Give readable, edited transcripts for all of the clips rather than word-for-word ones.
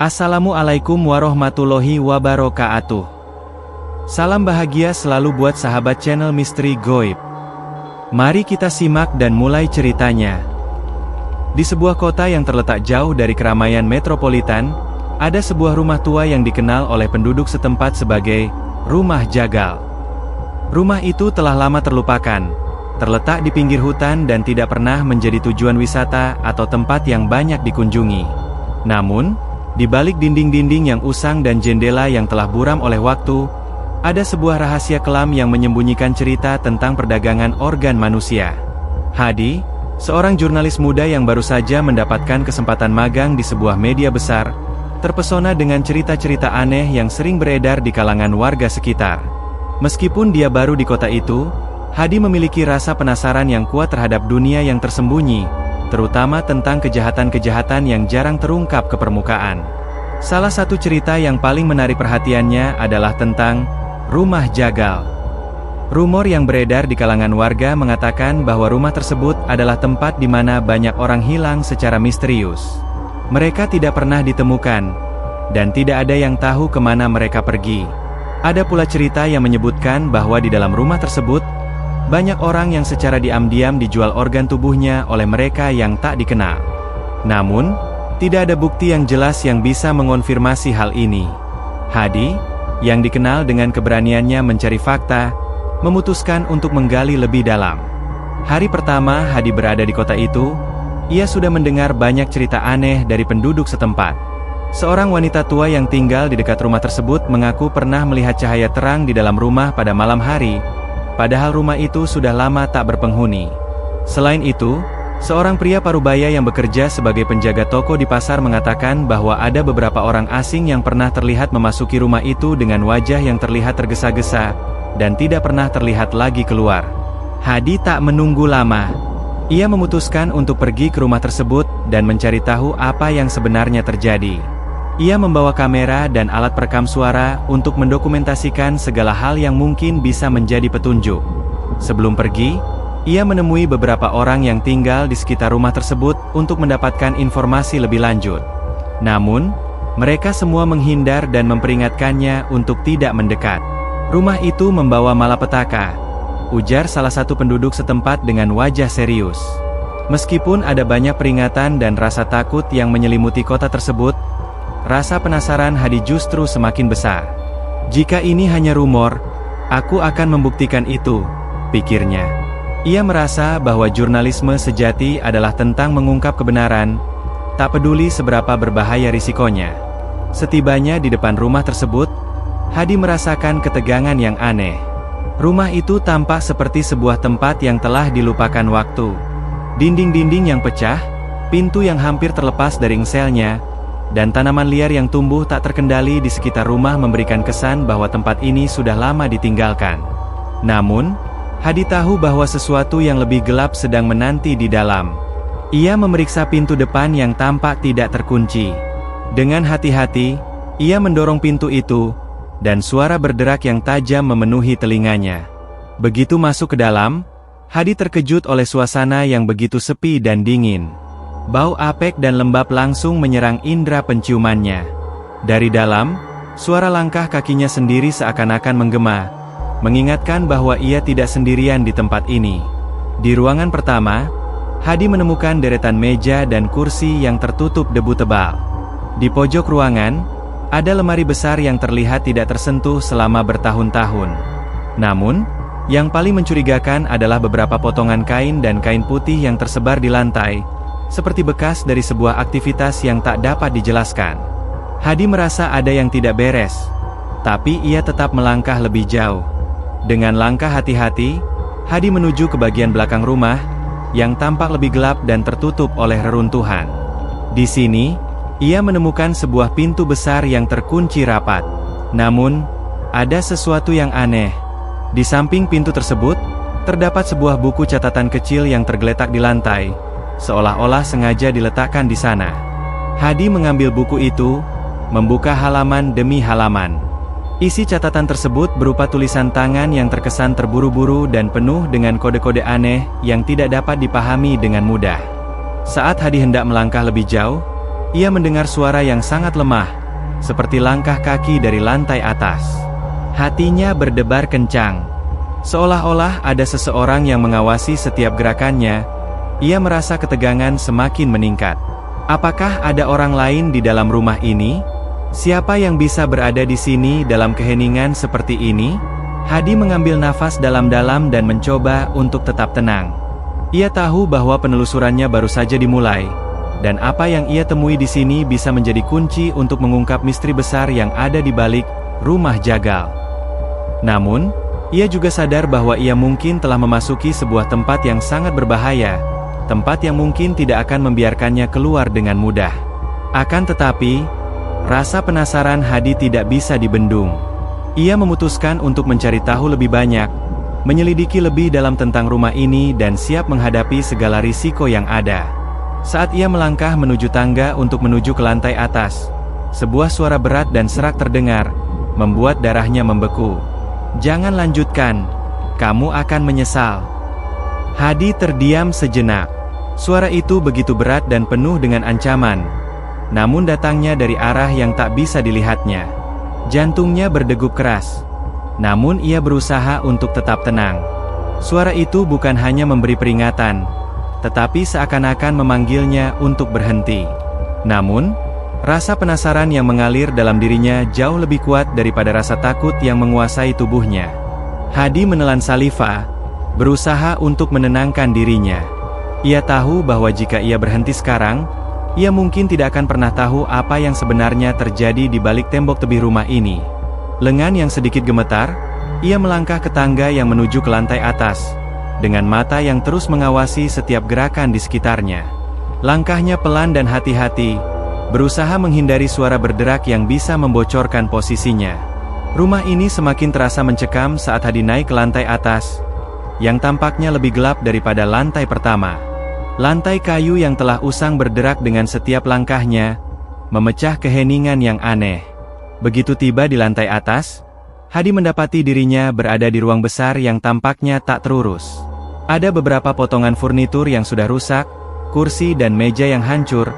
Assalamualaikum warahmatullahi wabarakatuh. Salam bahagia selalu buat sahabat channel Misteri Goib. Mari kita simak dan mulai ceritanya. Di sebuah kota yang terletak jauh dari keramaian metropolitan, ada sebuah rumah tua yang dikenal oleh penduduk setempat sebagai Rumah Jagal. Rumah itu telah lama terlupakan, terletak di pinggir hutan dan tidak pernah menjadi tujuan wisata atau tempat yang banyak dikunjungi. Namun, di balik dinding-dinding yang usang dan jendela yang telah buram oleh waktu, ada sebuah rahasia kelam yang menyembunyikan cerita tentang perdagangan organ manusia. Hadi, seorang jurnalis muda yang baru saja mendapatkan kesempatan magang di sebuah media besar, terpesona dengan cerita-cerita aneh yang sering beredar di kalangan warga sekitar. Meskipun dia baru di kota itu, Hadi memiliki rasa penasaran yang kuat terhadap dunia yang tersembunyi, terutama tentang kejahatan-kejahatan yang jarang terungkap ke permukaan. Salah satu cerita yang paling menarik perhatiannya adalah tentang Rumah Jagal. Rumor yang beredar di kalangan warga mengatakan bahwa rumah tersebut adalah tempat di mana banyak orang hilang secara misterius. Mereka tidak pernah ditemukan, dan tidak ada yang tahu kemana mereka pergi. Ada pula cerita yang menyebutkan bahwa di dalam rumah tersebut, banyak orang yang secara diam-diam dijual organ tubuhnya oleh mereka yang tak dikenal. Namun, tidak ada bukti yang jelas yang bisa mengonfirmasi hal ini. Hadi, yang dikenal dengan keberaniannya mencari fakta, memutuskan untuk menggali lebih dalam. Hari pertama Hadi berada di kota itu, ia sudah mendengar banyak cerita aneh dari penduduk setempat. Seorang wanita tua yang tinggal di dekat rumah tersebut mengaku pernah melihat cahaya terang di dalam rumah pada malam hari, padahal rumah itu sudah lama tak berpenghuni. Selain itu, seorang pria parubaya yang bekerja sebagai penjaga toko di pasar mengatakan bahwa ada beberapa orang asing yang pernah terlihat memasuki rumah itu dengan wajah yang terlihat tergesa-gesa, dan tidak pernah terlihat lagi keluar. Hadi tak menunggu lama. Ia memutuskan untuk pergi ke rumah tersebut, dan mencari tahu apa yang sebenarnya terjadi. Ia membawa kamera dan alat perekam suara untuk mendokumentasikan segala hal yang mungkin bisa menjadi petunjuk. Sebelum pergi, ia menemui beberapa orang yang tinggal di sekitar rumah tersebut untuk mendapatkan informasi lebih lanjut. Namun, mereka semua menghindar dan memperingatkannya untuk tidak mendekat. Rumah itu membawa malapetaka, ujar salah satu penduduk setempat dengan wajah serius. Meskipun ada banyak peringatan dan rasa takut yang menyelimuti kota tersebut, rasa penasaran Hadi justru semakin besar. Jika ini hanya rumor, aku akan membuktikan itu, pikirnya. Ia merasa bahwa jurnalisme sejati adalah tentang mengungkap kebenaran, tak peduli seberapa berbahaya risikonya. Setibanya di depan rumah tersebut, Hadi merasakan ketegangan yang aneh. Rumah itu tampak seperti sebuah tempat yang telah dilupakan waktu. Dinding-dinding yang pecah, pintu yang hampir terlepas dari engselnya, dan tanaman liar yang tumbuh tak terkendali di sekitar rumah memberikan kesan bahwa tempat ini sudah lama ditinggalkan. Namun, Hadi tahu bahwa sesuatu yang lebih gelap sedang menanti di dalam. Ia memeriksa pintu depan yang tampak tidak terkunci. Dengan hati-hati, ia mendorong pintu itu, dan suara berderak yang tajam memenuhi telinganya. Begitu masuk ke dalam, Hadi terkejut oleh suasana yang begitu sepi dan dingin. Bau apek dan lembab langsung menyerang indera penciumannya. Dari dalam, suara langkah kakinya sendiri seakan-akan menggema, mengingatkan bahwa ia tidak sendirian di tempat ini. Di ruangan pertama, Hadi menemukan deretan meja dan kursi yang tertutup debu tebal. Di pojok ruangan, ada lemari besar yang terlihat tidak tersentuh selama bertahun-tahun. Namun, yang paling mencurigakan adalah beberapa potongan kain dan kain putih yang tersebar di lantai, seperti bekas dari sebuah aktivitas yang tak dapat dijelaskan. Hadi merasa ada yang tidak beres, tapi ia tetap melangkah lebih jauh. Dengan langkah hati-hati, Hadi menuju ke bagian belakang rumah, yang tampak lebih gelap dan tertutup oleh reruntuhan. Di sini, ia menemukan sebuah pintu besar yang terkunci rapat. Namun, ada sesuatu yang aneh. Di samping pintu tersebut, terdapat sebuah buku catatan kecil yang tergeletak di lantai, seolah-olah sengaja diletakkan di sana. Hadi mengambil buku itu, membuka halaman demi halaman. Isi catatan tersebut berupa tulisan tangan yang terkesan terburu-buru dan penuh dengan kode-kode aneh yang tidak dapat dipahami dengan mudah. Saat Hadi hendak melangkah lebih jauh, Ia mendengar suara yang sangat lemah, seperti langkah kaki dari lantai atas. Hatinya berdebar kencang. Seolah-olah ada seseorang yang mengawasi setiap gerakannya. Ia merasa ketegangan semakin meningkat. Apakah ada orang lain di dalam rumah ini? Siapa yang bisa berada di sini dalam keheningan seperti ini? Hadi mengambil nafas dalam-dalam dan mencoba untuk tetap tenang. Ia tahu bahwa penelusurannya baru saja dimulai, dan apa yang ia temui di sini bisa menjadi kunci untuk mengungkap misteri besar yang ada di balik rumah jagal. Namun, ia juga sadar bahwa ia mungkin telah memasuki sebuah tempat yang sangat berbahaya, tempat yang mungkin tidak akan membiarkannya keluar dengan mudah. Akan tetapi, rasa penasaran Hadi tidak bisa dibendung. Ia memutuskan untuk mencari tahu lebih banyak, menyelidiki lebih dalam tentang rumah ini dan siap menghadapi segala risiko yang ada. Saat ia melangkah menuju tangga untuk menuju ke lantai atas, sebuah suara berat dan serak terdengar, membuat darahnya membeku. "Jangan lanjutkan, kamu akan menyesal." Hadi terdiam sejenak. Suara itu begitu berat dan penuh dengan ancaman, namun datangnya dari arah yang tak bisa dilihatnya. Jantungnya berdegup keras. Namun ia berusaha untuk tetap tenang. Suara itu bukan hanya memberi peringatan, tetapi seakan-akan memanggilnya untuk berhenti. Namun, rasa penasaran yang mengalir dalam dirinya jauh lebih kuat daripada rasa takut yang menguasai tubuhnya. Hadi menelan saliva, berusaha untuk menenangkan dirinya. Ia tahu bahwa jika ia berhenti sekarang, ia mungkin tidak akan pernah tahu apa yang sebenarnya terjadi di balik tembok tebih rumah ini. Lengan yang sedikit gemetar, ia melangkah ke tangga yang menuju ke lantai atas, dengan mata yang terus mengawasi setiap gerakan di sekitarnya. Langkahnya pelan dan hati-hati, berusaha menghindari suara berderak yang bisa membocorkan posisinya. Rumah ini semakin terasa mencekam saat Hadi naik ke lantai atas, yang tampaknya lebih gelap daripada lantai pertama. Lantai kayu yang telah usang berderak dengan setiap langkahnya, memecah keheningan yang aneh. Begitu tiba di lantai atas, Hadi mendapati dirinya berada di ruang besar yang tampaknya tak terurus. Ada beberapa potongan furnitur yang sudah rusak, kursi dan meja yang hancur,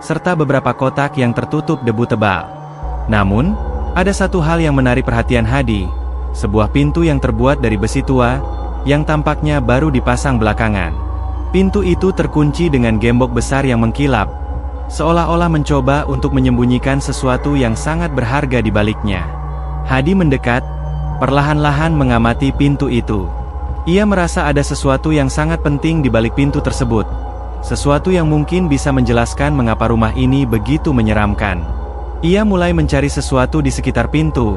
serta beberapa kotak yang tertutup debu tebal. Namun, ada satu hal yang menarik perhatian Hadi, sebuah pintu yang terbuat dari besi tua, yang tampaknya baru dipasang belakangan. Pintu itu terkunci dengan gembok besar yang mengkilap, seolah-olah mencoba untuk menyembunyikan sesuatu yang sangat berharga di baliknya. Hadi mendekat, perlahan-lahan mengamati pintu itu. Ia merasa ada sesuatu yang sangat penting di balik pintu tersebut. Sesuatu yang mungkin bisa menjelaskan mengapa rumah ini begitu menyeramkan. Ia mulai mencari sesuatu di sekitar pintu,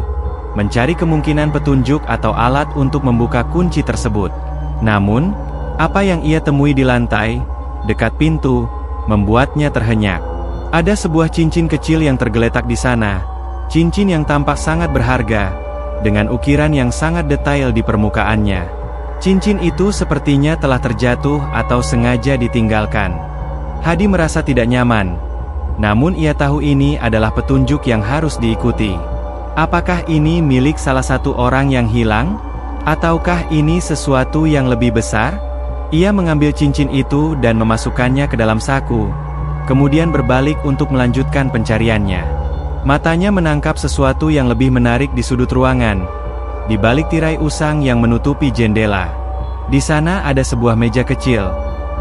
mencari kemungkinan petunjuk atau alat untuk membuka kunci tersebut. Namun, apa yang ia temui di lantai, dekat pintu, membuatnya terhenyak. Ada sebuah cincin kecil yang tergeletak di sana, cincin yang tampak sangat berharga, dengan ukiran yang sangat detail di permukaannya. Cincin itu sepertinya telah terjatuh atau sengaja ditinggalkan. Hadi merasa tidak nyaman, namun ia tahu ini adalah petunjuk yang harus diikuti. Apakah ini milik salah satu orang yang hilang? Ataukah ini sesuatu yang lebih besar? Ia mengambil cincin itu dan memasukkannya ke dalam saku, kemudian berbalik untuk melanjutkan pencariannya. Matanya menangkap sesuatu yang lebih menarik di sudut ruangan, di balik tirai usang yang menutupi jendela. Di sana ada sebuah meja kecil.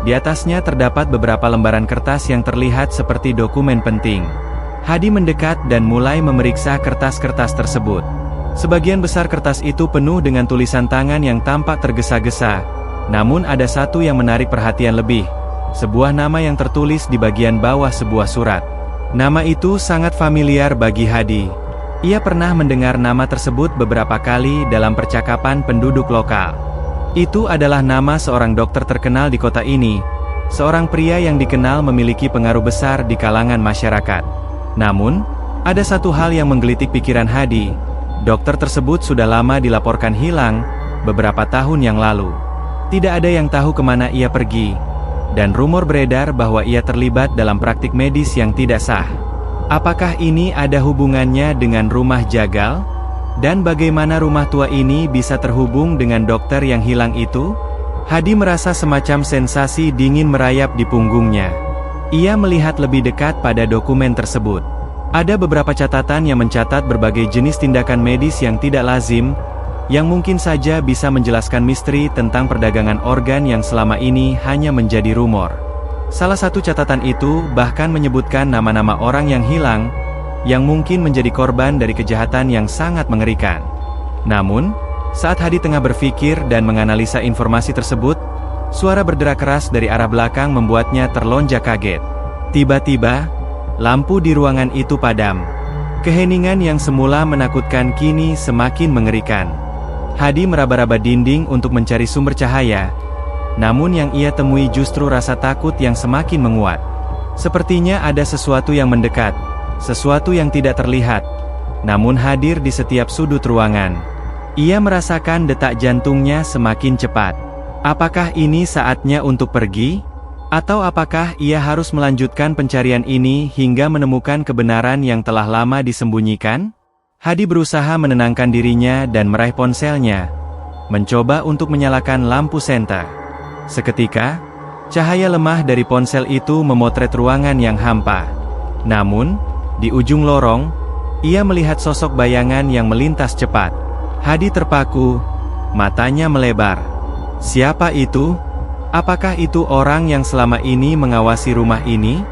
Di atasnya terdapat beberapa lembaran kertas yang terlihat seperti dokumen penting. Hadi mendekat dan mulai memeriksa kertas-kertas tersebut. Sebagian besar kertas itu penuh dengan tulisan tangan yang tampak tergesa-gesa. Namun ada satu yang menarik perhatian lebih, sebuah nama yang tertulis di bagian bawah sebuah surat. Nama itu sangat familiar bagi Hadi. Ia pernah mendengar nama tersebut beberapa kali dalam percakapan penduduk lokal. Itu adalah nama seorang dokter terkenal di kota ini, seorang pria yang dikenal memiliki pengaruh besar di kalangan masyarakat. Namun, ada satu hal yang menggelitik pikiran Hadi. Dokter tersebut sudah lama dilaporkan hilang, beberapa tahun yang lalu. Tidak ada yang tahu kemana ia pergi, dan rumor beredar bahwa ia terlibat dalam praktik medis yang tidak sah. Apakah ini ada hubungannya dengan rumah jagal? Dan bagaimana rumah tua ini bisa terhubung dengan dokter yang hilang itu? Hadi merasa semacam sensasi dingin merayap di punggungnya. Ia melihat lebih dekat pada dokumen tersebut. Ada beberapa catatan yang mencatat berbagai jenis tindakan medis yang tidak lazim, yang mungkin saja bisa menjelaskan misteri tentang perdagangan organ yang selama ini hanya menjadi rumor. Salah satu catatan itu bahkan menyebutkan nama-nama orang yang hilang, yang mungkin menjadi korban dari kejahatan yang sangat mengerikan. Namun, saat Hadi tengah berpikir dan menganalisa informasi tersebut, suara berderak keras dari arah belakang membuatnya terlonjak kaget. Tiba-tiba, lampu di ruangan itu padam. Keheningan yang semula menakutkan kini semakin mengerikan. Hadi meraba-raba dinding untuk mencari sumber cahaya, namun yang ia temui justru rasa takut yang semakin menguat. Sepertinya ada sesuatu yang mendekat, sesuatu yang tidak terlihat, namun hadir di setiap sudut ruangan. Ia merasakan detak jantungnya semakin cepat. Apakah ini saatnya untuk pergi? Atau apakah ia harus melanjutkan pencarian ini hingga menemukan kebenaran yang telah lama disembunyikan? Hadi berusaha menenangkan dirinya dan meraih ponselnya, mencoba untuk menyalakan lampu senter. Seketika, cahaya lemah dari ponsel itu memotret ruangan yang hampa. Namun, di ujung lorong, ia melihat sosok bayangan yang melintas cepat. Hadi terpaku, matanya melebar. Siapa itu? Apakah itu orang yang selama ini mengawasi rumah ini?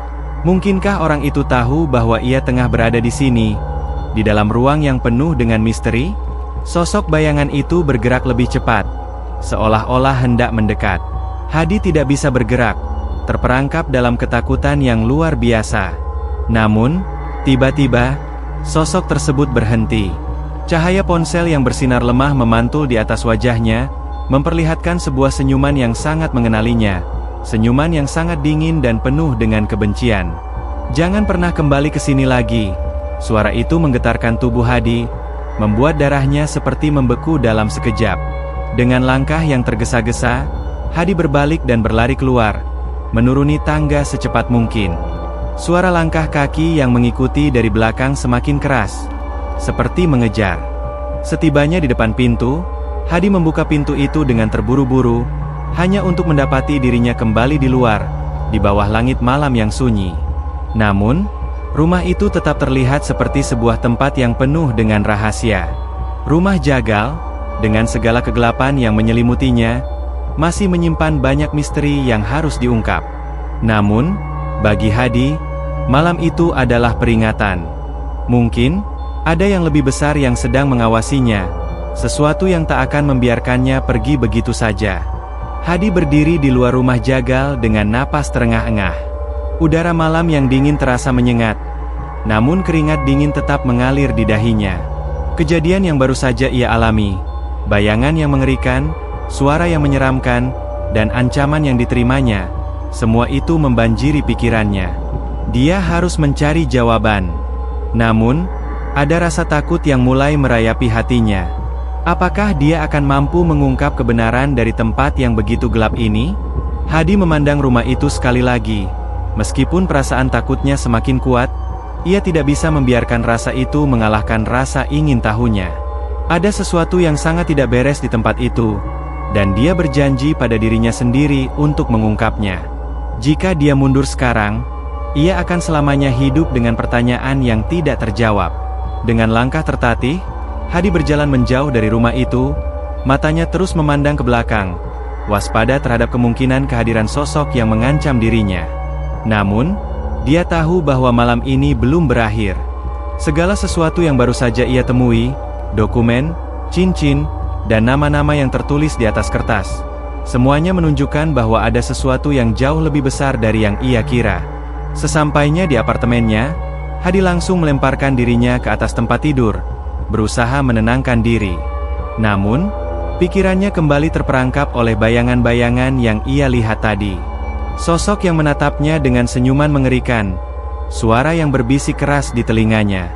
Mungkinkah orang itu tahu bahwa ia tengah berada di sini, di dalam ruang yang penuh dengan misteri? Sosok bayangan itu bergerak lebih cepat, seolah-olah hendak mendekat. Hadi tidak bisa bergerak, terperangkap dalam ketakutan yang luar biasa. Namun, tiba-tiba, sosok tersebut berhenti. Cahaya ponsel yang bersinar lemah memantul di atas wajahnya, memperlihatkan sebuah senyuman yang sangat mengenalinya, senyuman yang sangat dingin dan penuh dengan kebencian. "Jangan pernah kembali ke sini lagi." Suara itu menggetarkan tubuh Hadi, membuat darahnya seperti membeku dalam sekejap. Dengan langkah yang tergesa-gesa, Hadi berbalik dan berlari keluar, menuruni tangga secepat mungkin. Suara langkah kaki yang mengikuti dari belakang semakin keras, seperti mengejar. Setibanya di depan pintu, Hadi membuka pintu itu dengan terburu-buru, hanya untuk mendapati dirinya kembali di luar, di bawah langit malam yang sunyi. Namun, rumah itu tetap terlihat seperti sebuah tempat yang penuh dengan rahasia. Rumah jagal, dengan segala kegelapan yang menyelimutinya, masih menyimpan banyak misteri yang harus diungkap. Namun, bagi Hadi, malam itu adalah peringatan. Mungkin, ada yang lebih besar yang sedang mengawasinya, sesuatu yang tak akan membiarkannya pergi begitu saja. Hadi berdiri di luar rumah jagal dengan napas terengah-engah. Udara malam yang dingin terasa menyengat, namun keringat dingin tetap mengalir di dahinya. Kejadian yang baru saja ia alami, bayangan yang mengerikan, suara yang menyeramkan, dan ancaman yang diterimanya, semua itu membanjiri pikirannya. Dia harus mencari jawaban. Namun, ada rasa takut yang mulai merayapi hatinya. Apakah dia akan mampu mengungkap kebenaran dari tempat yang begitu gelap ini? Hadi memandang rumah itu sekali lagi. Meskipun perasaan takutnya semakin kuat, ia tidak bisa membiarkan rasa itu mengalahkan rasa ingin tahunya. Ada sesuatu yang sangat tidak beres di tempat itu, dan dia berjanji pada dirinya sendiri untuk mengungkapnya. Jika dia mundur sekarang, ia akan selamanya hidup dengan pertanyaan yang tidak terjawab. Dengan langkah tertatih, Hadi berjalan menjauh dari rumah itu, matanya terus memandang ke belakang, waspada terhadap kemungkinan kehadiran sosok yang mengancam dirinya. Namun, dia tahu bahwa malam ini belum berakhir. Segala sesuatu yang baru saja ia temui, dokumen, cincin, dan nama-nama yang tertulis di atas kertas, semuanya menunjukkan bahwa ada sesuatu yang jauh lebih besar dari yang ia kira. Sesampainya di apartemennya, Hadi langsung melemparkan dirinya ke atas tempat tidur, berusaha menenangkan diri. Namun, pikirannya kembali terperangkap oleh bayangan-bayangan yang ia lihat tadi. Sosok yang menatapnya dengan senyuman mengerikan, suara yang berbisik keras di telinganya.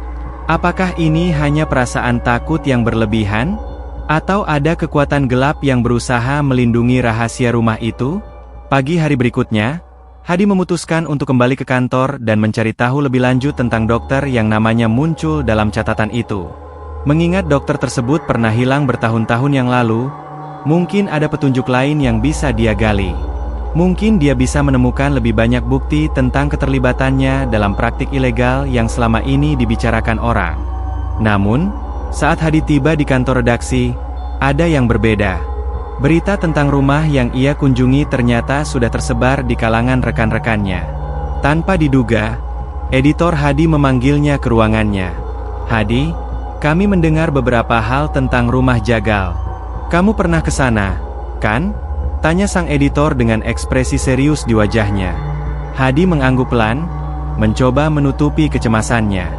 Apakah ini hanya perasaan takut yang berlebihan? Atau ada kekuatan gelap yang berusaha melindungi rahasia rumah itu? Pagi hari berikutnya, Hadi memutuskan untuk kembali ke kantor dan mencari tahu lebih lanjut tentang dokter yang namanya muncul dalam catatan itu. Mengingat dokter tersebut pernah hilang bertahun-tahun yang lalu, mungkin ada petunjuk lain yang bisa dia gali. Mungkin dia bisa menemukan lebih banyak bukti tentang keterlibatannya dalam praktik ilegal yang selama ini dibicarakan orang. Namun, saat Hadi tiba di kantor redaksi, ada yang berbeda. Berita tentang rumah yang ia kunjungi ternyata sudah tersebar di kalangan rekan-rekannya. Tanpa diduga, editor Hadi memanggilnya ke ruangannya. "Hadi, kami mendengar beberapa hal tentang rumah Jagal. Kamu pernah ke sana, kan?" tanya sang editor dengan ekspresi serius di wajahnya. Hadi mengangguk pelan, mencoba menutupi kecemasannya.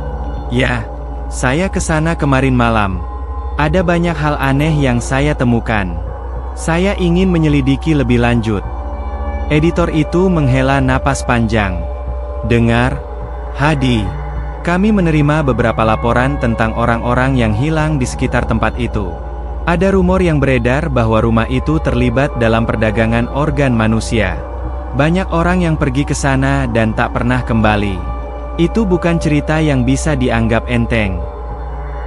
"Ya, saya ke sana kemarin malam. Ada banyak hal aneh yang saya temukan. Saya ingin menyelidiki lebih lanjut." Editor itu menghela napas panjang. "Dengar, Hadi, kami menerima beberapa laporan tentang orang-orang yang hilang di sekitar tempat itu. Ada rumor yang beredar bahwa rumah itu terlibat dalam perdagangan organ manusia. Banyak orang yang pergi ke sana dan tak pernah kembali. Itu bukan cerita yang bisa dianggap enteng."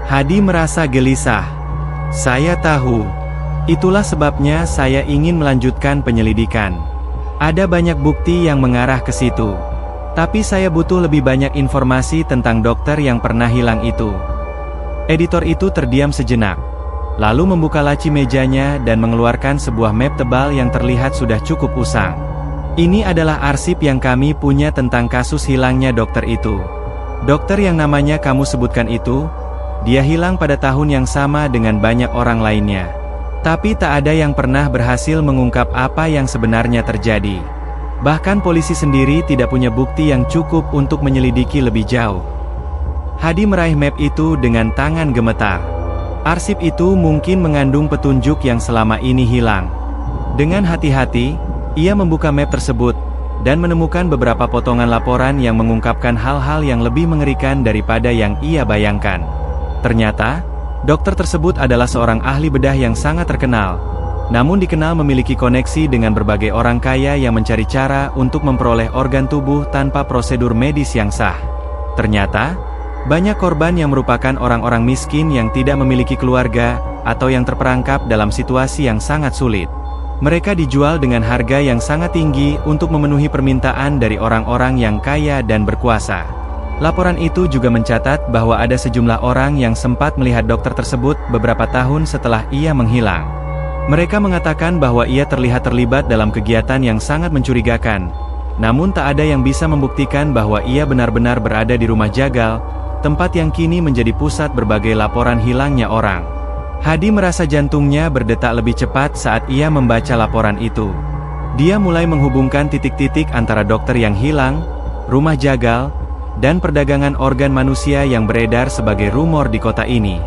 Hadi merasa gelisah. "Saya tahu. Itulah sebabnya saya ingin melanjutkan penyelidikan. Ada banyak bukti yang mengarah ke situ. Tapi saya butuh lebih banyak informasi tentang dokter yang pernah hilang itu." Editor itu terdiam sejenak, lalu membuka laci mejanya dan mengeluarkan sebuah map tebal yang terlihat sudah cukup usang. "Ini adalah arsip yang kami punya tentang kasus hilangnya dokter itu. Dokter yang namanya kamu sebutkan itu, dia hilang pada tahun yang sama dengan banyak orang lainnya. Tapi tak ada yang pernah berhasil mengungkap apa yang sebenarnya terjadi. Bahkan polisi sendiri tidak punya bukti yang cukup untuk menyelidiki lebih jauh." Hadi meraih map itu dengan tangan gemetar. Arsip itu mungkin mengandung petunjuk yang selama ini hilang. Dengan hati-hati, ia membuka map tersebut, dan menemukan beberapa potongan laporan yang mengungkapkan hal-hal yang lebih mengerikan daripada yang ia bayangkan. Ternyata, dokter tersebut adalah seorang ahli bedah yang sangat terkenal, namun dikenal memiliki koneksi dengan berbagai orang kaya yang mencari cara untuk memperoleh organ tubuh tanpa prosedur medis yang sah. Ternyata, banyak korban yang merupakan orang-orang miskin yang tidak memiliki keluarga, atau yang terperangkap dalam situasi yang sangat sulit. Mereka dijual dengan harga yang sangat tinggi untuk memenuhi permintaan dari orang-orang yang kaya dan berkuasa. Laporan itu juga mencatat bahwa ada sejumlah orang yang sempat melihat dokter tersebut beberapa tahun setelah ia menghilang. Mereka mengatakan bahwa ia terlihat terlibat dalam kegiatan yang sangat mencurigakan, namun tak ada yang bisa membuktikan bahwa ia benar-benar berada di rumah Jagal, tempat yang kini menjadi pusat berbagai laporan hilangnya orang. Hadi merasa jantungnya berdetak lebih cepat saat ia membaca laporan itu. Dia mulai menghubungkan titik-titik antara dokter yang hilang, rumah Jagal, dan perdagangan organ manusia yang beredar sebagai rumor di kota ini.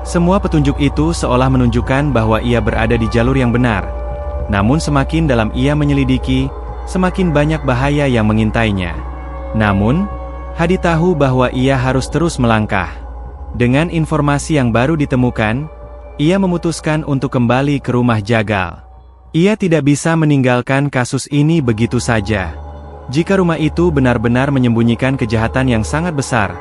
Semua petunjuk itu seolah menunjukkan bahwa ia berada di jalur yang benar. Namun semakin dalam ia menyelidiki, semakin banyak bahaya yang mengintainya. Namun, Hadi tahu bahwa ia harus terus melangkah. Dengan informasi yang baru ditemukan, ia memutuskan untuk kembali ke rumah Jagal. Ia tidak bisa meninggalkan kasus ini begitu saja. Jika rumah itu benar-benar menyembunyikan kejahatan yang sangat besar,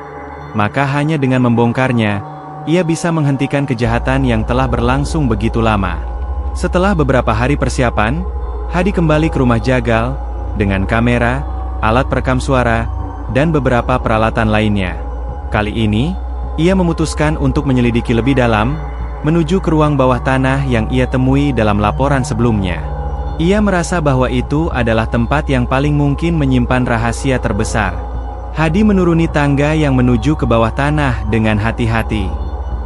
maka hanya dengan membongkarnya, ia bisa menghentikan kejahatan yang telah berlangsung begitu lama. Setelah beberapa hari persiapan, Hadi kembali ke rumah Jagal, dengan kamera, alat perekam suara, dan beberapa peralatan lainnya. Kali ini, ia memutuskan untuk menyelidiki lebih dalam, menuju ke ruang bawah tanah yang ia temui dalam laporan sebelumnya. Ia merasa bahwa itu adalah tempat yang paling mungkin menyimpan rahasia terbesar. Hadi menuruni tangga yang menuju ke bawah tanah dengan hati-hati.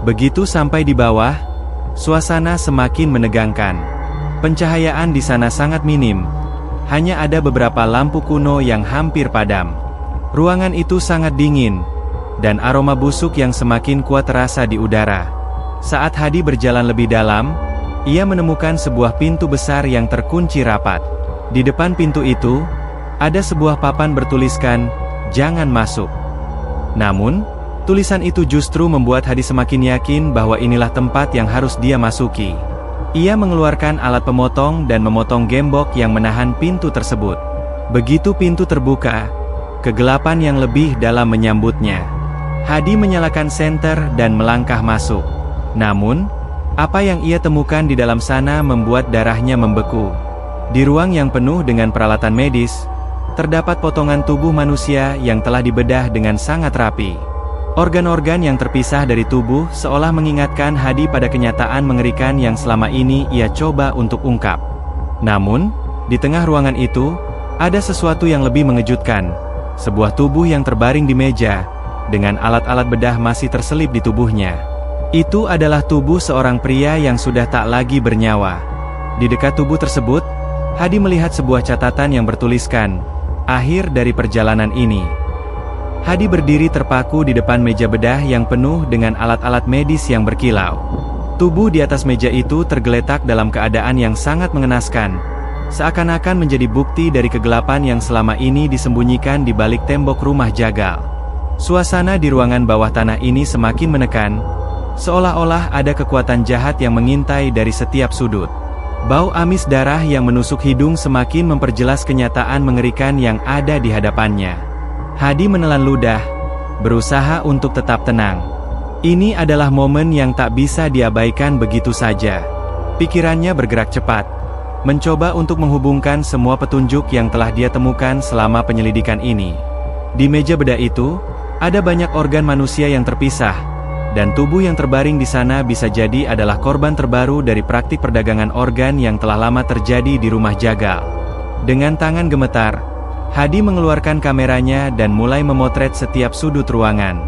Begitu sampai di bawah, suasana semakin menegangkan. Pencahayaan di sana sangat minim. Hanya ada beberapa lampu kuno yang hampir padam. Ruangan itu sangat dingin, dan aroma busuk yang semakin kuat terasa di udara. Saat Hadi berjalan lebih dalam, ia menemukan sebuah pintu besar yang terkunci rapat. Di depan pintu itu, ada sebuah papan bertuliskan, "Jangan masuk." Namun, tulisan itu justru membuat Hadi semakin yakin bahwa inilah tempat yang harus dia masuki. Ia mengeluarkan alat pemotong dan memotong gembok yang menahan pintu tersebut. Begitu pintu terbuka, kegelapan yang lebih dalam menyambutnya. Hadi menyalakan senter dan melangkah masuk. Namun, apa yang ia temukan di dalam sana membuat darahnya membeku. Di ruang yang penuh dengan peralatan medis, terdapat potongan tubuh manusia yang telah dibedah dengan sangat rapi. Organ-organ yang terpisah dari tubuh seolah mengingatkan Hadi pada kenyataan mengerikan yang selama ini ia coba untuk ungkap. Namun, di tengah ruangan itu, ada sesuatu yang lebih mengejutkan. Sebuah tubuh yang terbaring di meja, dengan alat-alat bedah masih terselip di tubuhnya. Itu adalah tubuh seorang pria yang sudah tak lagi bernyawa. Di dekat tubuh tersebut, Hadi melihat sebuah catatan yang bertuliskan, "Akhir dari perjalanan ini." Hadi berdiri terpaku di depan meja bedah yang penuh dengan alat-alat medis yang berkilau. Tubuh di atas meja itu tergeletak dalam keadaan yang sangat mengenaskan, seakan-akan menjadi bukti dari kegelapan yang selama ini disembunyikan di balik tembok rumah jagal. Suasana di ruangan bawah tanah ini semakin menekan, seolah-olah ada kekuatan jahat yang mengintai dari setiap sudut. Bau amis darah yang menusuk hidung semakin memperjelas kenyataan mengerikan yang ada di hadapannya. Hadi menelan ludah, berusaha untuk tetap tenang. Ini adalah momen yang tak bisa diabaikan begitu saja. Pikirannya bergerak cepat, mencoba untuk menghubungkan semua petunjuk yang telah dia temukan selama penyelidikan ini. Di meja bedah itu, ada banyak organ manusia yang terpisah, dan tubuh yang terbaring di sana bisa jadi adalah korban terbaru dari praktik perdagangan organ yang telah lama terjadi di rumah jagal. Dengan tangan gemetar, Hadi mengeluarkan kameranya dan mulai memotret setiap sudut ruangan.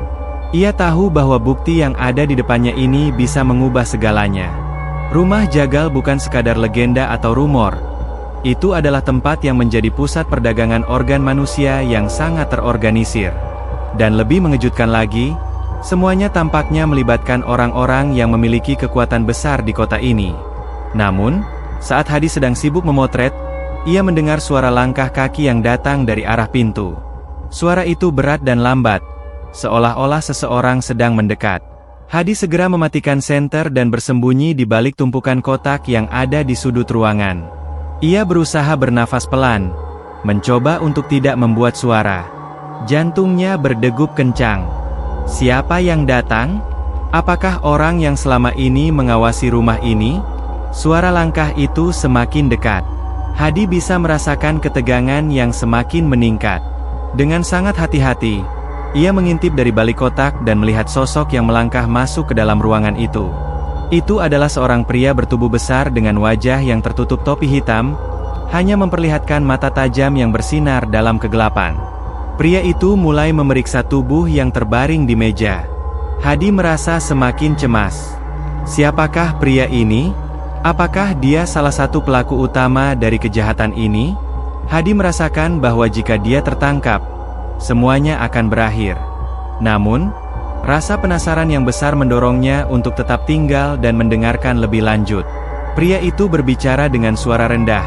Ia tahu bahwa bukti yang ada di depannya ini bisa mengubah segalanya. Rumah jagal bukan sekadar legenda atau rumor. Itu adalah tempat yang menjadi pusat perdagangan organ manusia yang sangat terorganisir. Dan lebih mengejutkan lagi, semuanya tampaknya melibatkan orang-orang yang memiliki kekuatan besar di kota ini. Namun, saat Hadi sedang sibuk memotret, ia mendengar suara langkah kaki yang datang dari arah pintu. Suara itu berat dan lambat, seolah-olah seseorang sedang mendekat. Hadi segera mematikan senter dan bersembunyi di balik tumpukan kotak yang ada di sudut ruangan. Ia berusaha bernafas pelan, mencoba untuk tidak membuat suara. Jantungnya berdegup kencang. Siapa yang datang? Apakah orang yang selama ini mengawasi rumah ini? Suara langkah itu semakin dekat. Hadi bisa merasakan ketegangan yang semakin meningkat. Dengan sangat hati-hati, ia mengintip dari balik kotak dan melihat sosok yang melangkah masuk ke dalam ruangan itu. Itu adalah seorang pria bertubuh besar dengan wajah yang tertutup topi hitam, hanya memperlihatkan mata tajam yang bersinar dalam kegelapan. Pria itu mulai memeriksa tubuh yang terbaring di meja. Hadi merasa semakin cemas. Siapakah pria ini? Apakah dia salah satu pelaku utama dari kejahatan ini? Hadi merasakan bahwa jika dia tertangkap, semuanya akan berakhir. Namun, rasa penasaran yang besar mendorongnya untuk tetap tinggal dan mendengarkan lebih lanjut. Pria itu berbicara dengan suara rendah.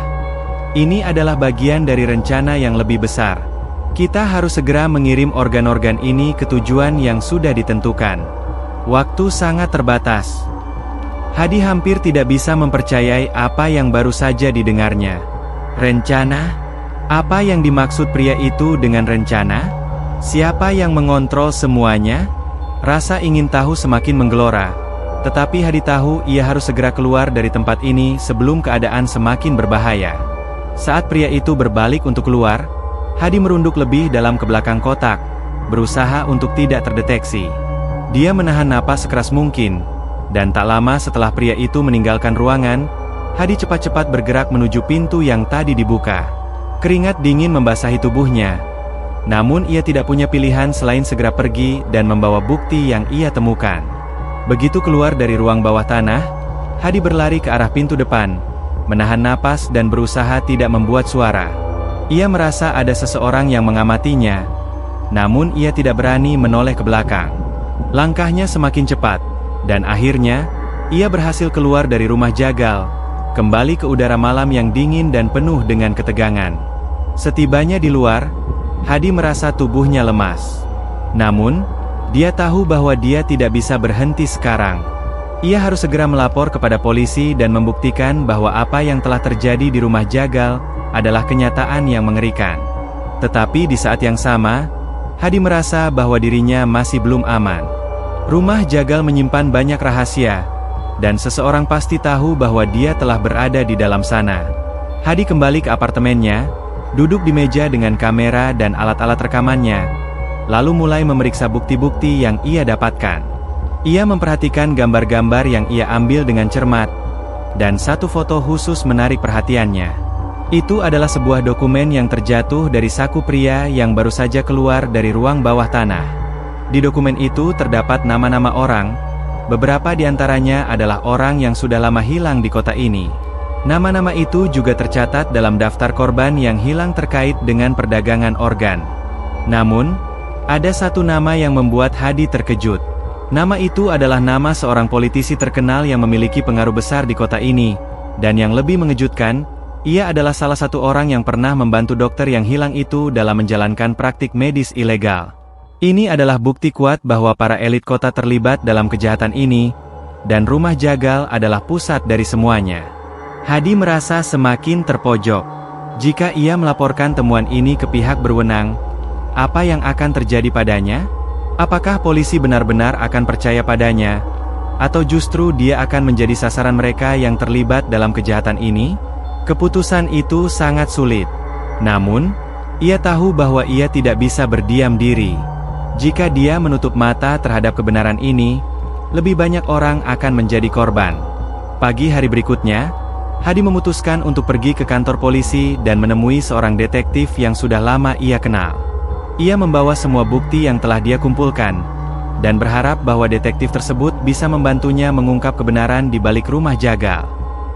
Ini adalah bagian dari rencana yang lebih besar. Kita harus segera mengirim organ-organ ini ke tujuan yang sudah ditentukan. Waktu sangat terbatas. Hadi hampir tidak bisa mempercayai apa yang baru saja didengarnya. Rencana? Apa yang dimaksud pria itu dengan rencana? Siapa yang mengontrol semuanya? Rasa ingin tahu semakin menggelora. Tetapi Hadi tahu ia harus segera keluar dari tempat ini sebelum keadaan semakin berbahaya. Saat pria itu berbalik untuk keluar, Hadi merunduk lebih dalam ke belakang kotak, berusaha untuk tidak terdeteksi. Dia menahan napas sekeras mungkin. Dan tak lama setelah pria itu meninggalkan ruangan, Hadi cepat-cepat bergerak menuju pintu yang tadi dibuka. Keringat dingin membasahi tubuhnya. Namun ia tidak punya pilihan selain segera pergi dan membawa bukti yang ia temukan. Begitu keluar dari ruang bawah tanah, Hadi berlari ke arah pintu depan, menahan napas dan berusaha tidak membuat suara. Ia merasa ada seseorang yang mengamatinya, namun ia tidak berani menoleh ke belakang. Langkahnya semakin cepat. Dan akhirnya, ia berhasil keluar dari rumah jagal, kembali ke udara malam yang dingin dan penuh dengan ketegangan. Setibanya di luar, Hadi merasa tubuhnya lemas. Namun, dia tahu bahwa dia tidak bisa berhenti sekarang. Ia harus segera melapor kepada polisi dan membuktikan bahwa apa yang telah terjadi di rumah jagal adalah kenyataan yang mengerikan. Tetapi di saat yang sama, Hadi merasa bahwa dirinya masih belum aman. Rumah jagal menyimpan banyak rahasia, dan seseorang pasti tahu bahwa dia telah berada di dalam sana. Hadi kembali ke apartemennya, duduk di meja dengan kamera dan alat-alat rekamannya, lalu mulai memeriksa bukti-bukti yang ia dapatkan. Ia memperhatikan gambar-gambar yang ia ambil dengan cermat, dan satu foto khusus menarik perhatiannya. Itu adalah sebuah dokumen yang terjatuh dari saku pria yang baru saja keluar dari ruang bawah tanah. Di dokumen itu terdapat nama-nama orang, beberapa di antaranya adalah orang yang sudah lama hilang di kota ini. Nama-nama itu juga tercatat dalam daftar korban yang hilang terkait dengan perdagangan organ. Namun, ada satu nama yang membuat Hadi terkejut. Nama itu adalah nama seorang politisi terkenal yang memiliki pengaruh besar di kota ini, dan yang lebih mengejutkan, ia adalah salah satu orang yang pernah membantu dokter yang hilang itu dalam menjalankan praktik medis ilegal. Ini adalah bukti kuat bahwa para elit kota terlibat dalam kejahatan ini, dan rumah Jagal adalah pusat dari semuanya. Hadi merasa semakin terpojok. Jika ia melaporkan temuan ini ke pihak berwenang, apa yang akan terjadi padanya? Apakah polisi benar-benar akan percaya padanya? Atau justru dia akan menjadi sasaran mereka yang terlibat dalam kejahatan ini? Keputusan itu sangat sulit. Namun, ia tahu bahwa ia tidak bisa berdiam diri. Jika dia menutup mata terhadap kebenaran ini, lebih banyak orang akan menjadi korban. Pagi hari berikutnya, Hadi memutuskan untuk pergi ke kantor polisi dan menemui seorang detektif yang sudah lama ia kenal. Ia membawa semua bukti yang telah dia kumpulkan, dan berharap bahwa detektif tersebut bisa membantunya mengungkap kebenaran di balik rumah Jagal.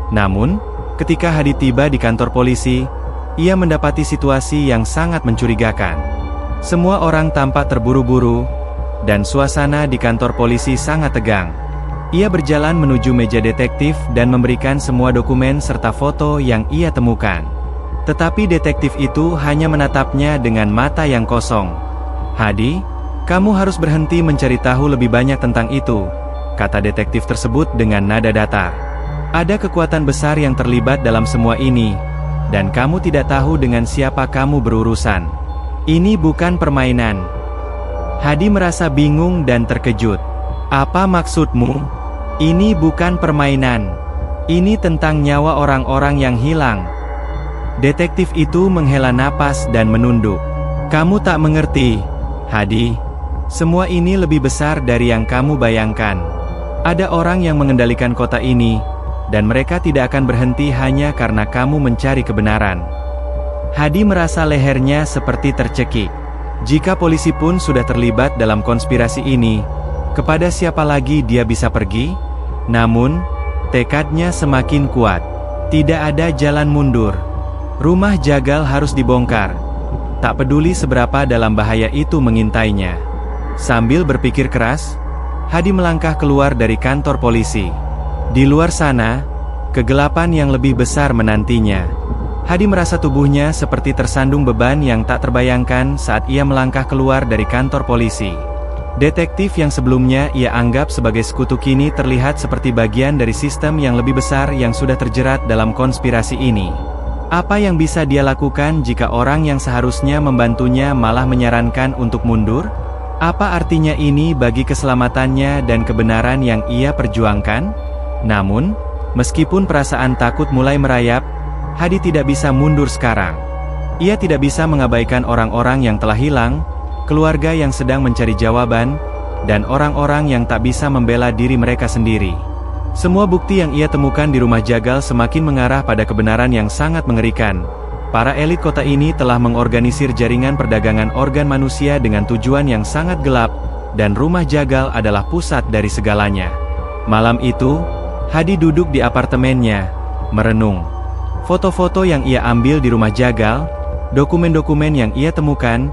Namun, ketika Hadi tiba di kantor polisi, ia mendapati situasi yang sangat mencurigakan. Semua orang tampak terburu-buru, dan suasana di kantor polisi sangat tegang. Ia berjalan menuju meja detektif dan memberikan semua dokumen serta foto yang ia temukan. Tetapi detektif itu hanya menatapnya dengan mata yang kosong. "Hadi, kamu harus berhenti mencari tahu lebih banyak tentang itu," kata detektif tersebut dengan nada datar. "Ada kekuatan besar yang terlibat dalam semua ini, dan kamu tidak tahu dengan siapa kamu berurusan. Ini bukan permainan." Hadi merasa bingung dan terkejut. "Apa maksudmu? Ini bukan permainan. Ini tentang nyawa orang-orang yang hilang." Detektif itu menghela napas dan menunduk. "Kamu tak mengerti, Hadi. Semua ini lebih besar dari yang kamu bayangkan. Ada orang yang mengendalikan kota ini, dan mereka tidak akan berhenti hanya karena kamu mencari kebenaran." Hadi merasa lehernya seperti tercekik. Jika polisi pun sudah terlibat dalam konspirasi ini, kepada siapa lagi dia bisa pergi? Namun, tekadnya semakin kuat. Tidak ada jalan mundur. Rumah Jagal harus dibongkar. Tak peduli seberapa dalam bahaya itu mengintainya. Sambil berpikir keras, Hadi melangkah keluar dari kantor polisi. Di luar sana, kegelapan yang lebih besar menantinya. Hadi merasa tubuhnya seperti tersandung beban yang tak terbayangkan saat ia melangkah keluar dari kantor polisi. Detektif yang sebelumnya ia anggap sebagai sekutu kini terlihat seperti bagian dari sistem yang lebih besar yang sudah terjerat dalam konspirasi ini. Apa yang bisa dia lakukan jika orang yang seharusnya membantunya malah menyarankan untuk mundur? Apa artinya ini bagi keselamatannya dan kebenaran yang ia perjuangkan? Namun, meskipun perasaan takut mulai merayap, Hadi tidak bisa mundur sekarang. Ia tidak bisa mengabaikan orang-orang yang telah hilang, keluarga yang sedang mencari jawaban, dan orang-orang yang tak bisa membela diri mereka sendiri. Semua bukti yang ia temukan di rumah Jagal semakin mengarah pada kebenaran yang sangat mengerikan. Para elit kota ini telah mengorganisir jaringan perdagangan organ manusia dengan tujuan yang sangat gelap, dan rumah Jagal adalah pusat dari segalanya. Malam itu, Hadi duduk di apartemennya, merenung. Foto-foto yang ia ambil di rumah Jagal, dokumen-dokumen yang ia temukan,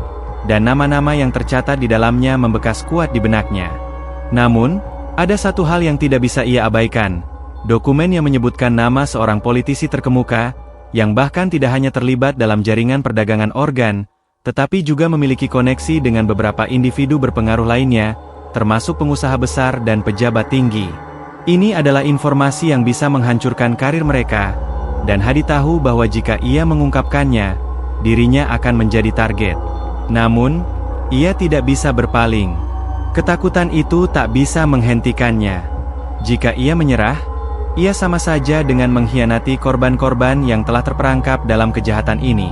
dan nama-nama yang tercatat di dalamnya membekas kuat di benaknya. Namun, ada satu hal yang tidak bisa ia abaikan. Dokumen yang menyebutkan nama seorang politisi terkemuka, yang bahkan tidak hanya terlibat dalam jaringan perdagangan organ, tetapi juga memiliki koneksi dengan beberapa individu berpengaruh lainnya, termasuk pengusaha besar dan pejabat tinggi. Ini adalah informasi yang bisa menghancurkan karir mereka, dan Hadi tahu bahwa jika ia mengungkapkannya, dirinya akan menjadi target. Namun, ia tidak bisa berpaling. Ketakutan itu tak bisa menghentikannya. Jika ia menyerah, Ia sama saja dengan mengkhianati korban-korban yang telah terperangkap dalam kejahatan ini.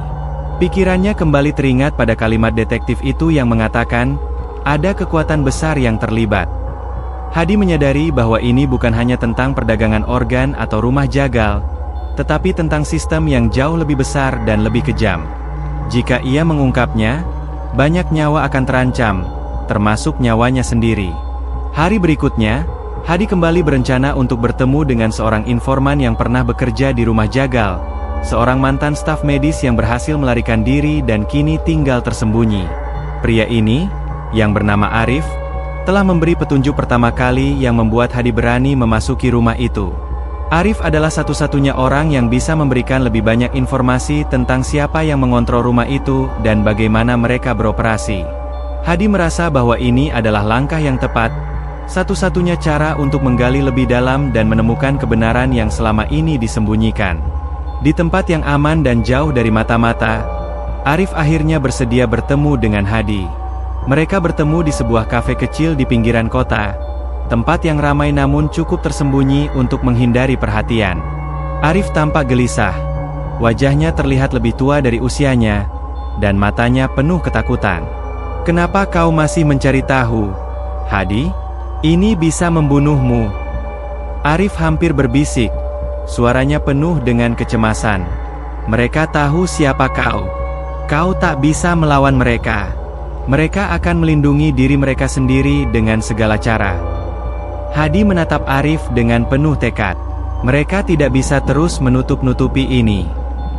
Pikirannya kembali teringat pada kalimat detektif itu yang mengatakan, ada kekuatan besar yang terlibat. Hadi menyadari bahwa ini bukan hanya tentang perdagangan organ atau rumah jagal, tetapi tentang sistem yang jauh lebih besar dan lebih kejam. Jika ia mengungkapnya, banyak nyawa akan terancam, termasuk nyawanya sendiri. Hari berikutnya, Hadi kembali berencana untuk bertemu dengan seorang informan yang pernah bekerja di rumah jagal, seorang mantan staf medis yang berhasil melarikan diri dan kini tinggal tersembunyi. Pria ini, yang bernama Arif, telah memberi petunjuk pertama kali yang membuat Hadi berani memasuki rumah itu. Arif adalah satu-satunya orang yang bisa memberikan lebih banyak informasi tentang siapa yang mengontrol rumah itu dan bagaimana mereka beroperasi. Hadi merasa bahwa ini adalah langkah yang tepat, satu-satunya cara untuk menggali lebih dalam dan menemukan kebenaran yang selama ini disembunyikan. Di tempat yang aman dan jauh dari mata-mata, Arif akhirnya bersedia bertemu dengan Hadi. Mereka bertemu di sebuah kafe kecil di pinggiran kota, tempat yang ramai namun cukup tersembunyi untuk menghindari perhatian. Arif tampak gelisah. Wajahnya terlihat lebih tua dari usianya, dan matanya penuh ketakutan. "Kenapa kau masih mencari tahu, Hadi? Ini bisa membunuhmu." Arif hampir berbisik. Suaranya penuh dengan kecemasan. "Mereka tahu siapa kau. Kau tak bisa melawan mereka. Mereka akan melindungi diri mereka sendiri dengan segala cara." Hadi menatap Arif dengan penuh tekad. "Mereka tidak bisa terus menutup-nutupi ini.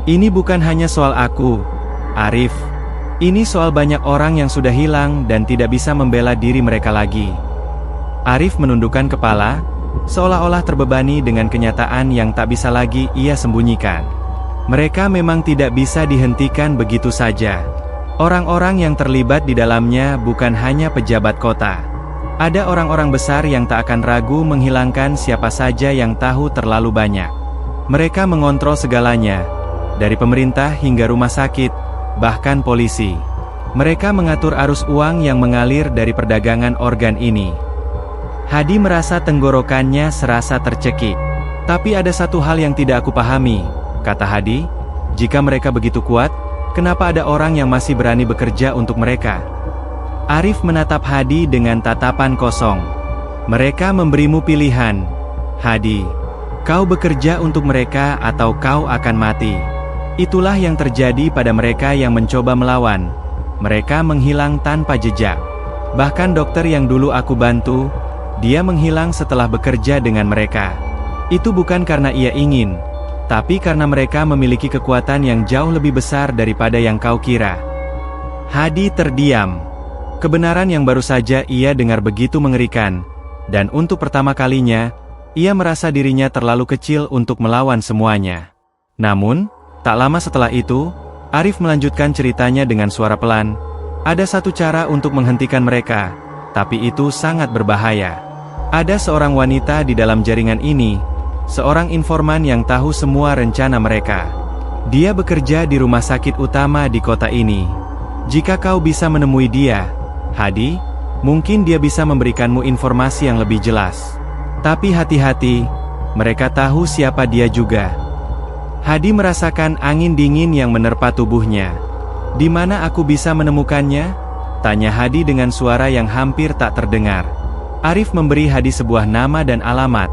Ini bukan hanya soal aku, Arif. Ini soal banyak orang yang sudah hilang dan tidak bisa membela diri mereka lagi." Arif menundukkan kepala, seolah-olah terbebani dengan kenyataan yang tak bisa lagi ia sembunyikan. Mereka memang tidak bisa dihentikan begitu saja. Orang-orang yang terlibat di dalamnya bukan hanya pejabat kota. Ada orang-orang besar yang tak akan ragu menghilangkan siapa saja yang tahu terlalu banyak. Mereka mengontrol segalanya, dari pemerintah hingga rumah sakit, bahkan polisi. Mereka mengatur arus uang yang mengalir dari perdagangan organ ini. Hadi merasa tenggorokannya serasa tercekik. "Tapi ada satu hal yang tidak aku pahami," kata Hadi. "Jika mereka begitu kuat, kenapa ada orang yang masih berani bekerja untuk mereka?" Arif menatap Hadi dengan tatapan kosong. "Mereka memberimu pilihan, Hadi. Kau bekerja untuk mereka atau kau akan mati. Itulah yang terjadi pada mereka yang mencoba melawan. Mereka menghilang tanpa jejak. Bahkan dokter yang dulu aku bantu, dia menghilang setelah bekerja dengan mereka. Itu bukan karena ia ingin, tapi karena mereka memiliki kekuatan yang jauh lebih besar daripada yang kau kira." Hadi terdiam. Kebenaran yang baru saja ia dengar begitu mengerikan, dan untuk pertama kalinya, ia merasa dirinya terlalu kecil untuk melawan semuanya. Namun, tak lama setelah itu, Arif melanjutkan ceritanya dengan suara pelan. "Ada satu cara untuk menghentikan mereka, tapi itu sangat berbahaya. Ada seorang wanita di dalam jaringan ini, seorang informan yang tahu semua rencana mereka. Dia bekerja di rumah sakit utama di kota ini. Jika kau bisa menemui dia, Hadi, mungkin dia bisa memberikanmu informasi yang lebih jelas. Tapi hati-hati, mereka tahu siapa dia juga." Hadi merasakan angin dingin yang menerpa tubuhnya. "Di mana aku bisa menemukannya?" tanya Hadi dengan suara yang hampir tak terdengar. Arif memberi Hadi sebuah nama dan alamat,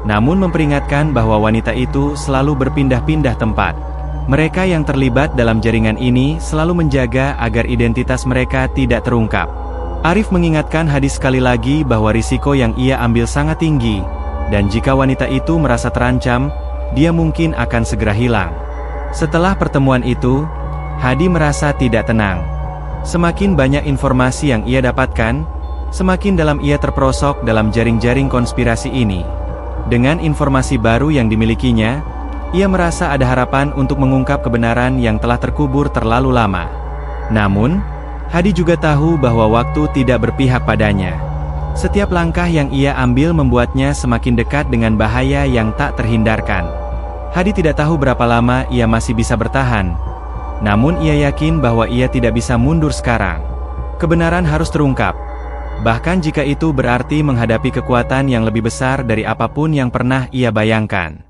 namun memperingatkan bahwa wanita itu selalu berpindah-pindah tempat. Mereka yang terlibat dalam jaringan ini selalu menjaga agar identitas mereka tidak terungkap. Arif mengingatkan Hadi sekali lagi bahwa risiko yang ia ambil sangat tinggi, dan jika wanita itu merasa terancam, dia mungkin akan segera hilang. Setelah pertemuan itu, Hadi merasa tidak tenang. Semakin banyak informasi yang ia dapatkan, semakin dalam ia terperosok dalam jaring-jaring konspirasi ini. Dengan informasi baru yang dimilikinya, ia merasa ada harapan untuk mengungkap kebenaran yang telah terkubur terlalu lama. Namun, Hadi juga tahu bahwa waktu tidak berpihak padanya. Setiap langkah yang ia ambil membuatnya semakin dekat dengan bahaya yang tak terhindarkan. Hadi tidak tahu berapa lama ia masih bisa bertahan. Namun ia yakin bahwa ia tidak bisa mundur sekarang. Kebenaran harus terungkap. Bahkan jika itu berarti menghadapi kekuatan yang lebih besar dari apapun yang pernah ia bayangkan.